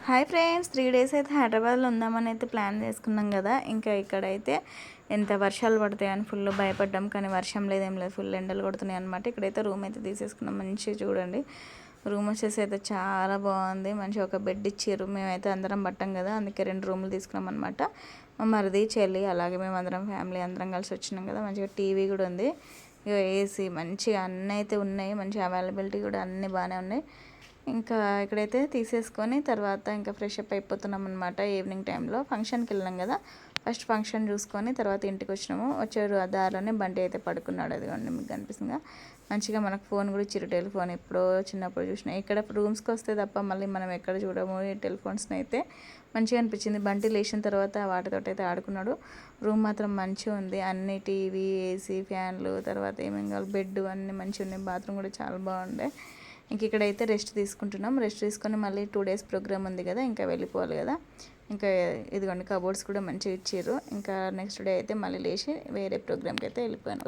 Hi friends, 3 days అయితే హైదరాబాద్లో ఉందామని అయితే ప్లాన్ చేసుకున్నాం కదా. ఇంకా ఇక్కడైతే ఎంత వర్షాలు పడతాయని ఫుల్ భయపడ్డాం, కానీ వర్షం లేదేం లేదు, ఫుల్ ఎండలు కొడుతున్నాయి అనమాట. ఇక్కడైతే రూమ్ అయితే తీసేసుకున్నాం. మంచిగా చూడండి, రూమ్ వచ్చేసి అయితే చాలా బాగుంది. మంచిగా ఒక బెడ్ ఇచ్చారు. మేమైతే అందరం పట్టాం కదా, అందుకే 2 రూములు తీసుకున్నాం అనమాట. మా మరిది, చెల్లి, అలాగే మేము అందరం ఫ్యామిలీ అందరం కలిసి వచ్చినాం కదా. మంచిగా టీవీ కూడా ఉంది, ఇక ఏసీ, మంచిగా అన్నీ అయితే ఉన్నాయి. మంచిగా అవైలబిలిటీ కూడా అన్నీ బాగానే ఉన్నాయి. ఇంకా ఇక్కడైతే తీసేసుకొని తర్వాత ఇంకా ఫ్రెష్ అప్ అయిపోతున్నాం అనమాట. ఈవినింగ్ టైంలో ఫంక్షన్కి వెళ్ళినాం కదా, ఫస్ట్ ఫంక్షన్ చూసుకొని తర్వాత ఇంటికి వచ్చినాము. వచ్చారు ఆ దారిలోనే బండి అయితే పడుకున్నాడు. అది మీకు కనిపిస్తుందిగా. మంచిగా మనకు ఫోన్ కూడా ఇచ్చారు, టెలిఫోన్. ఎప్పుడో చిన్నప్పుడు చూసినా. ఇక్కడ రూమ్స్కి వస్తే తప్ప మళ్ళీ మనం ఎక్కడ చూడము ఈ టెలిఫోన్స్ని. అయితే మంచిగా అనిపించింది. బండి లేచిన తర్వాత వాటితో అయితే ఆడుకున్నాడు. రూమ్ మాత్రం మంచిగా ఉంది. అన్ని టీవీ, ఏసీ, ఫ్యాన్లు, తర్వాత ఏమేమి కావాలి, బెడ్ అన్నీ మంచిగా ఉన్నాయి. బాత్రూమ్ కూడా చాలా బాగుండే. ఇంక ఇక్కడైతే రెస్ట్ తీసుకుంటున్నాం. రెస్ట్ తీసుకొని మళ్ళీ 2 డేస్ ప్రోగ్రామ్ ఉంది కదా, ఇంకా వెళ్ళిపోవాలి కదా. ఇంకా ఇదిగోండి, కబోర్డ్స్ కూడా మంచిగా ఇచ్చారు. ఇంకా నెక్స్ట్ డే అయితే మళ్ళీ లేచి వేరే ప్రోగ్రామ్కి అయితే వెళ్ళిపోయాను.